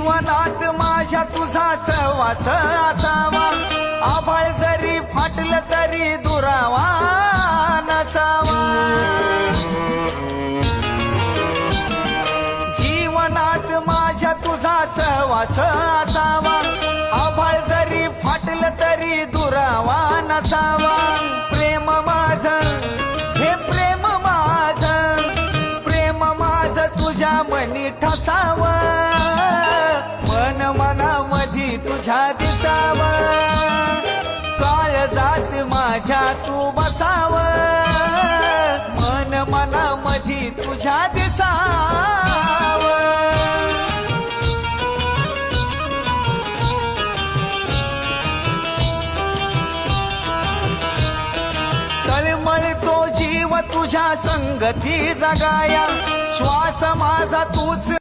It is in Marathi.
जीवनात माझ्या तुझा सहवास असावा, आभाळ जरी फाटलं तरी दुरावा नसावा। जीवनात माझ्या तुझा सहवास असावा, आभाळ जरी फाटलं तरी दुरावा नसावा। प्रेम माझं हे प्रेम माझं, प्रेम माझं तुझ्या मनी ठसावं, मन मनामधी तुझ्या दिसावं, काळजात माझ्या तू बसावं, मन मनामधी तुझ्या दिसावं। तळमळतो जीव तुझ्या संगती जगाया, श्वास माझा तूच